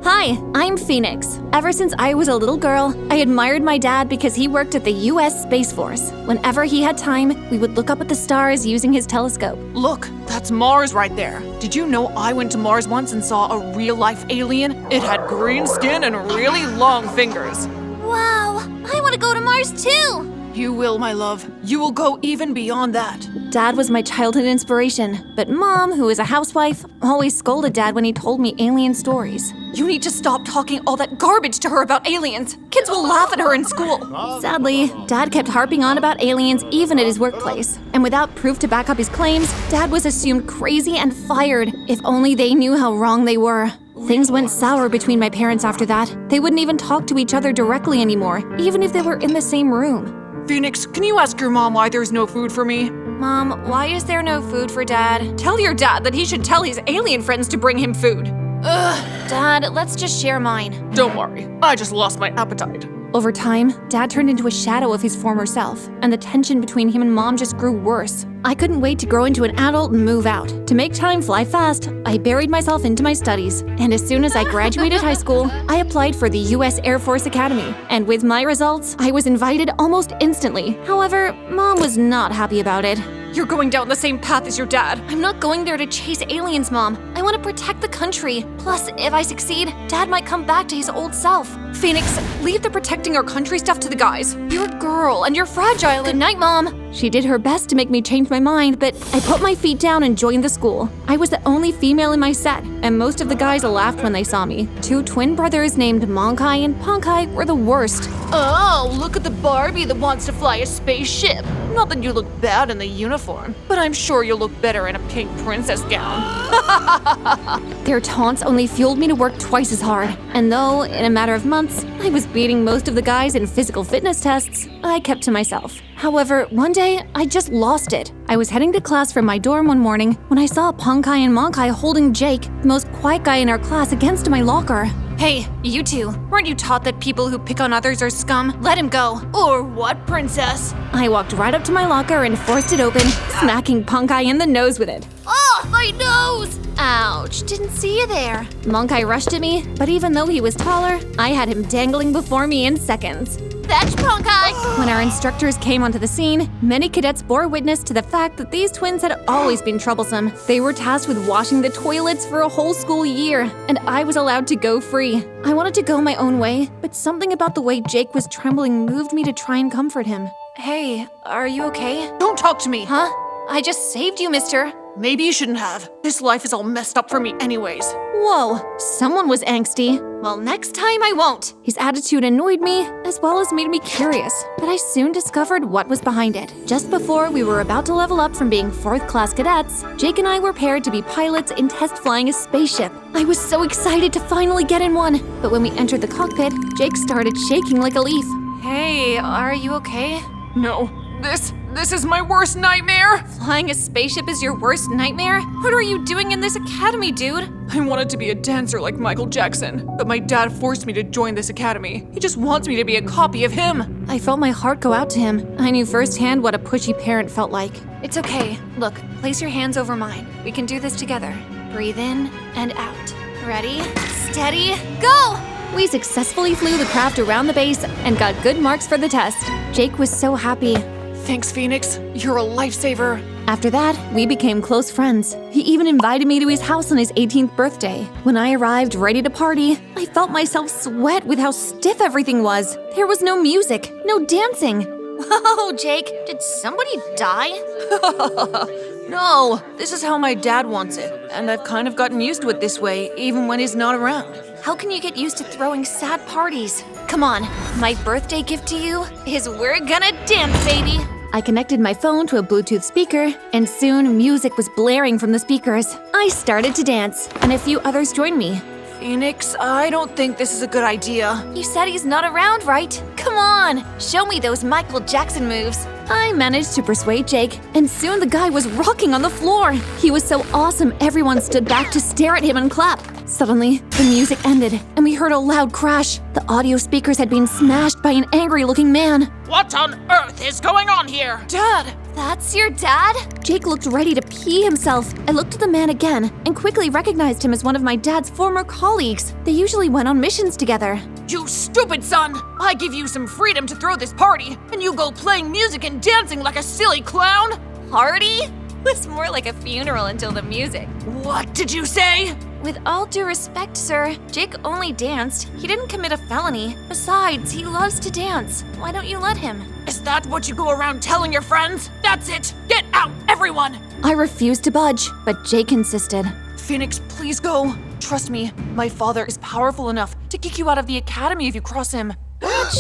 Hi, I'm Phoenix. Ever since I was a little girl, I admired my dad because he worked at the US Space Force. Whenever he had time, we would look up at the stars using his telescope. Look, that's Mars right there. Did you know I went to Mars once and saw a real-life alien? It had green skin and really long fingers. Wow, I want to go to Mars too! You will, my love. You will go even beyond that. Dad was my childhood inspiration, but Mom, who is a housewife, always scolded Dad when he told me alien stories. You need to stop talking all that garbage to her about aliens. Kids will laugh at her in school. Sadly, Dad kept harping on about aliens even at his workplace. And without proof to back up his claims, Dad was assumed crazy and fired. If only they knew how wrong they were. Things went sour between my parents after that. They wouldn't even talk to each other directly anymore, even if they were in the same room. Phoenix, can you ask your mom why there's no food for me? Mom, why is there no food for Dad? Tell your dad that he should tell his alien friends to bring him food. Dad, let's just share mine. Don't worry, I just lost my appetite. Over time, Dad turned into a shadow of his former self, and the tension between him and Mom just grew worse. I couldn't wait to grow into an adult and move out. To make time fly fast, I buried myself into my studies, and as soon as I graduated high school, I applied for the US Air Force Academy. And with my results, I was invited almost instantly. However, Mom was not happy about it. You're going down the same path as your dad. I'm not going there to chase aliens, Mom. I want to protect the country. Plus, if I succeed, Dad might come back to his old self. Phoenix, leave the protecting our country stuff to the guys. You're a girl and you're fragile. Good night, Mom. She did her best to make me change my mind, but I put my feet down and joined the school. I was the only female in my set, and most of the guys laughed when they saw me. Two twin brothers named Monkai and Ponkai were the worst. Oh, look at the Barbie that wants to fly a spaceship. Not that you look bad in the uniform, but I'm sure you'll look better in a pink princess gown. Their taunts only fueled me to work twice as hard. And though, in a matter of months, I was beating most of the guys in physical fitness tests, I kept to myself. However, one day, I just lost it. I was heading to class from my dorm one morning when I saw Ponkai and Monkai holding Jake, the most quiet guy in our class, against my locker. Hey, you two, weren't you taught that people who pick on others are scum? Let him go. Or what, princess? I walked right up to my locker and forced it open, smacking Ponkai in the nose with it. Oh, my nose! Ouch, didn't see you there. Monkai rushed at me, but even though he was taller, I had him dangling before me in seconds. Fetch, Ponkai! When our instructors came onto the scene, many cadets bore witness to the fact that these twins had always been troublesome. They were tasked with washing the toilets for a whole school year, and I was allowed to go free. I wanted to go my own way, but something about the way Jake was trembling moved me to try and comfort him. Hey, are you okay? Don't talk to me. Huh? I just saved you, mister. Maybe you shouldn't have. This life is all messed up for me anyways. Whoa, someone was angsty. Well, next time I won't. His attitude annoyed me, as well as made me curious, but I soon discovered what was behind it. Just before we were about to level up from being 4th class cadets, Jake and I were paired to be pilots in test flying a spaceship. I was so excited to finally get in one, but when we entered the cockpit, Jake started shaking like a leaf. Hey, are you okay? No, this is my worst nightmare. Flying a spaceship is your worst nightmare? What are you doing in this academy, dude? I wanted to be a dancer like Michael Jackson, but my dad forced me to join this academy. He just wants me to be a copy of him. I felt my heart go out to him. I knew firsthand what a pushy parent felt like. It's okay. Look, place your hands over mine. We can do this together. Breathe in and out. Ready, steady, go! We successfully flew the craft around the base and got good marks for the test. Jake was so happy. Thanks, Phoenix. You're a lifesaver. After that, we became close friends. He even invited me to his house on his 18th birthday. When I arrived ready to party, I felt myself sweat with how stiff everything was. There was no music, no dancing. Whoa, Jake, did somebody die? No, this is how my dad wants it, and I've kind of gotten used to it this way, even when he's not around. How can you get used to throwing sad parties? Come on, my birthday gift to you is we're gonna dance, baby! I connected my phone to a Bluetooth speaker, and soon music was blaring from the speakers. I started to dance, and a few others joined me. Phoenix, I don't think this is a good idea. You said he's not around, right? Come on, show me those Michael Jackson moves. I managed to persuade Jake, and soon the guy was rocking on the floor. He was so awesome, everyone stood back to stare at him and clap. Suddenly, the music ended, and we heard a loud crash. The audio speakers had been smashed by an angry-looking man. What on earth is going on here? Dad, That's your dad? Jake looked ready to pee himself. I looked at the man again and quickly recognized him as one of my dad's former colleagues. They usually went on missions together. You stupid son! I give you some freedom to throw this party, and you go playing music and dancing like a silly clown? Party? Was more like a funeral until the music. What did you say? With all due respect, sir, Jake only danced. He didn't commit a felony. Besides, he loves to dance. Why don't you let him? Is that what you go around telling your friends? That's it! Get out, everyone! I refused to budge, but Jake insisted. Phoenix, please go. Trust me, my father is powerful enough to kick you out of the academy if you cross him.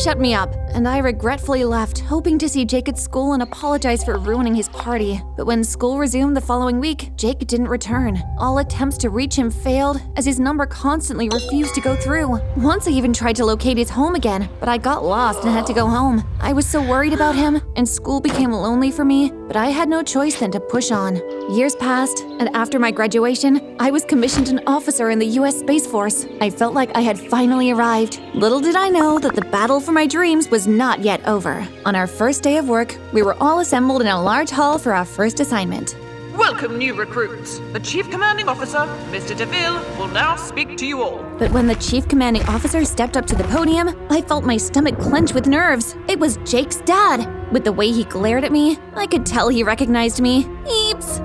Shut me up, and I regretfully left, hoping to see Jake at school and apologize for ruining his party. But when school resumed the following week, Jake didn't return. All attempts to reach him failed, as his number constantly refused to go through. Once I even tried to locate his home again, but I got lost and had to go home. I was so worried about him, and school became lonely for me, but I had no choice than to push on. Years passed, and after my graduation, I was commissioned an officer in the US Space Force. I felt like I had finally arrived. Little did I know that the battle for my dreams was not yet over. On our first day of work, we were all assembled in a large hall for our first assignment. Welcome, new recruits. The Chief Commanding Officer, Mr. DeVille, will now speak to you all. But when the chief commanding officer stepped up to the podium, I felt my stomach clench with nerves. It was Jake's dad. With the way he glared at me, I could tell he recognized me. Eeps.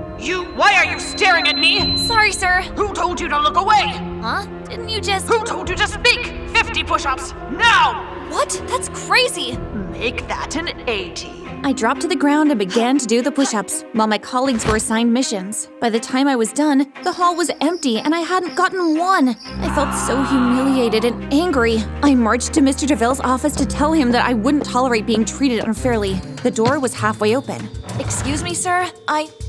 Why are you staring at me? Sorry, sir. Who told you to look away? Huh? Didn't you just... Who told you to speak? 50 push-ups, now! What? That's crazy. Make that an 80. I dropped to the ground and began to do the push-ups, while my colleagues were assigned missions. By the time I was done, the hall was empty and I hadn't gotten one. I felt so humiliated and angry. I marched to Mr. DeVille's office to tell him that I wouldn't tolerate being treated unfairly. The door was halfway open. Excuse me, sir?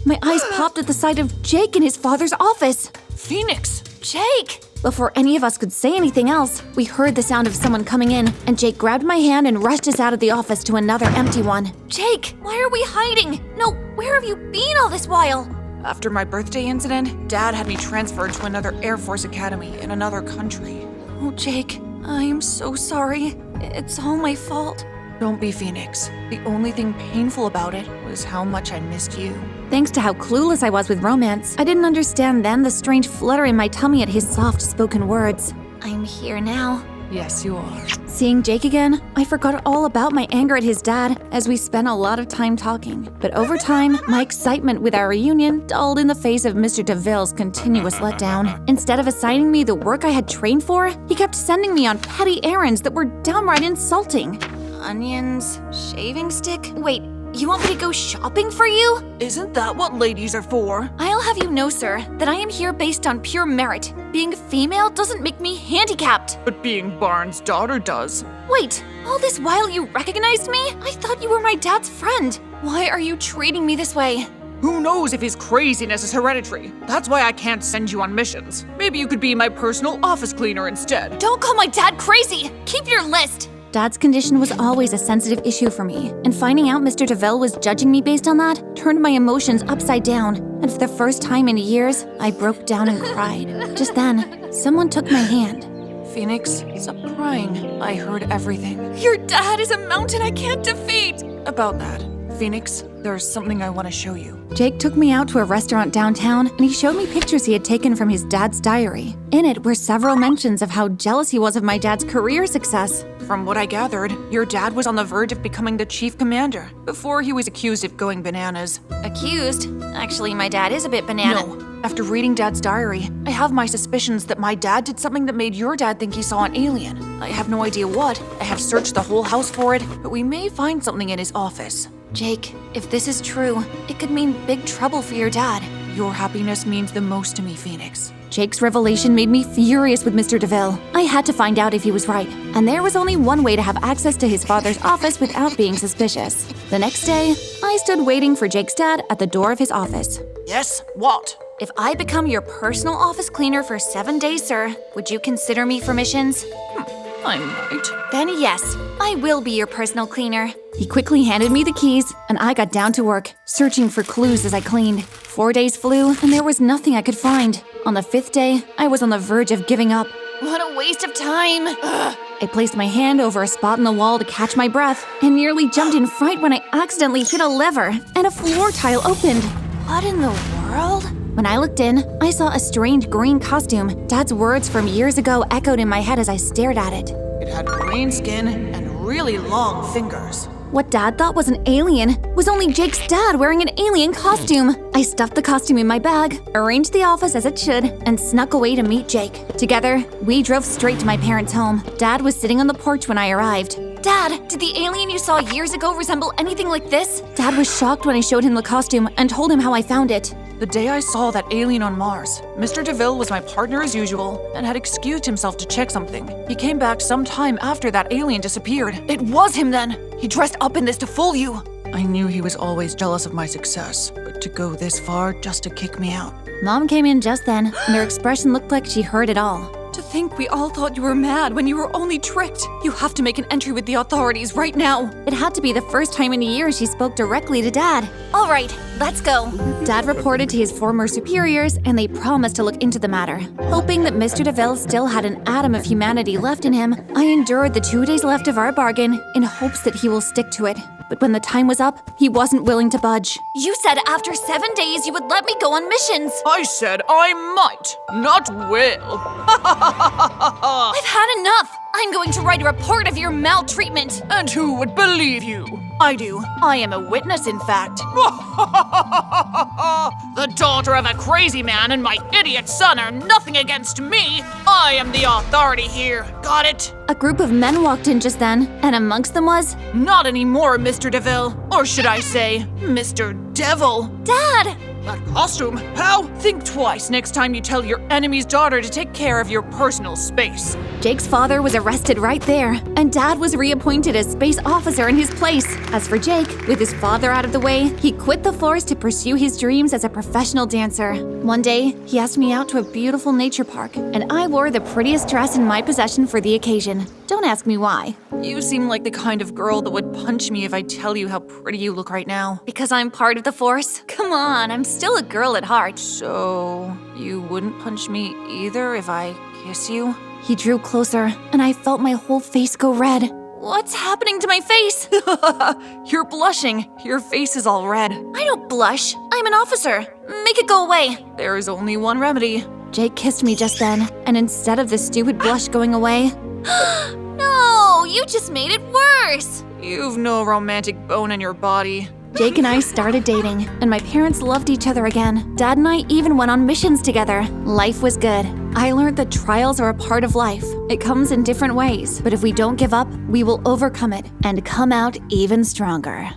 My eyes popped at the sight of Jake in his father's office. Phoenix! Jake! Before any of us could say anything else, we heard the sound of someone coming in, and Jake grabbed my hand and rushed us out of the office to another empty one. Jake, why are we hiding? No, where have you been all this while? After my birthday incident, Dad had me transferred to another Air Force academy in another country. Oh, Jake, I am so sorry. It's all my fault. Don't be, Phoenix. The only thing painful about it was how much I missed you. Thanks to how clueless I was with romance, I didn't understand then the strange flutter in my tummy at his soft-spoken words. I'm here now. Yes, you are. Seeing Jake again, I forgot all about my anger at his dad as we spent a lot of time talking. But over time, my excitement with our reunion dulled in the face of Mr. DeVille's continuous letdown. Instead of assigning me the work I had trained for, he kept sending me on petty errands that were downright insulting. Onions, shaving stick? Wait, you want me to go shopping for you? Isn't that what ladies are for? I'll have you know, sir, that I am here based on pure merit. Being female doesn't make me handicapped. But being Barnes' daughter does. Wait, all this while you recognized me? I thought you were my dad's friend. Why are you treating me this way? Who knows if his craziness is hereditary? That's why I can't send you on missions. Maybe you could be my personal office cleaner instead. Don't call my dad crazy! Keep your list! Dad's condition was always a sensitive issue for me, and finding out Mr. DeVille was judging me based on that turned my emotions upside down. And for the first time in years, I broke down and cried. Just then, someone took my hand. Phoenix, stop crying. I heard everything. Your dad is a mountain I can't defeat! About that, Phoenix, there's something I want to show you. Jake took me out to a restaurant downtown, and he showed me pictures he had taken from his dad's diary. In it were several mentions of how jealous he was of my dad's career success. From what I gathered, your dad was on the verge of becoming the chief commander before he was accused of going bananas. Accused? Actually, my dad is a bit banana. No. After reading Dad's diary, I have my suspicions that my dad did something that made your dad think he saw an alien. I have no idea what. I have searched the whole house for it, but we may find something in his office. Jake, if this is true, it could mean big trouble for your dad. Your happiness means the most to me, Phoenix. Jake's revelation made me furious with Mr. DeVille. I had to find out if he was right, and there was only one way to have access to his father's office without being suspicious. The next day, I stood waiting for Jake's dad at the door of his office. Yes? What? If I become your personal office cleaner for 7 days, sir, would you consider me for missions? I might. Then yes, I will be your personal cleaner. He quickly handed me the keys, and I got down to work, searching for clues as I cleaned. 4 days flew, and there was nothing I could find. On the 5th day, I was on the verge of giving up. What a waste of time. Ugh. I placed my hand over a spot in the wall to catch my breath and nearly jumped in fright when I accidentally hit a lever and a floor tile opened. What in the world? When I looked in, I saw a strange green costume. Dad's words from years ago echoed in my head as I stared at it. It had green skin and really long fingers. What Dad thought was an alien was only Jake's dad wearing an alien costume. I stuffed the costume in my bag, arranged the office as it should, and snuck away to meet Jake. Together, we drove straight to my parents' home. Dad was sitting on the porch when I arrived. Dad, did the alien you saw years ago resemble anything like this? Dad was shocked when I showed him the costume and told him how I found it. The day I saw that alien on Mars, Mr. DeVille was my partner as usual and had excused himself to check something. He came back some time after that alien disappeared. It was him then! He dressed up in this to fool you! I knew he was always jealous of my success, but to go this far just to kick me out. Mom came in just then, and her expression looked like she heard it all. To think we all thought you were mad when you were only tricked. You have to make an entry with the authorities right now. It had to be the first time in years she spoke directly to Dad. All right, let's go. Dad reported to his former superiors, and they promised to look into the matter. Hoping that Mr. DeVille still had an atom of humanity left in him, I endured the 2 days left of our bargain in hopes that he will stick to it. But when the time was up, he wasn't willing to budge. You said after 7 days you would let me go on missions. I said I might, not will. I've had enough. I'm going to write a report of your maltreatment. And who would believe you? I do. I am a witness, in fact. The daughter of a crazy man and my idiot son are nothing against me. I am the authority here. Got it? A group of men walked in just then, and amongst them was… Not anymore, Mr. DeVille. Or should I say, Mr. Devil. Dad! That costume, how? Think twice next time you tell your enemy's daughter to take care of your personal space. Jake's father was arrested right there, and Dad was reappointed as space officer in his place. As for Jake, with his father out of the way, he quit the force to pursue his dreams as a professional dancer. One day, he asked me out to a beautiful nature park, and I wore the prettiest dress in my possession for the occasion. Don't ask me why. You seem like the kind of girl that would punch me if I tell you how pretty you look right now. Because I'm part of the force? Come on, I'm still a girl at heart. So, you wouldn't punch me either if I kiss you? He drew closer, and I felt my whole face go red. What's happening to my face? You're blushing. Your face is all red. I don't blush. I'm an officer. Make it go away. There is only one remedy. Jake kissed me just then, and instead of the stupid blush going away… No, you just made it worse. You've no romantic bone in your body. Jake and I started dating, and my parents loved each other again. Dad and I even went on missions together. Life was good. I learned that trials are a part of life. It comes in different ways, but if we don't give up, we will overcome it and come out even stronger.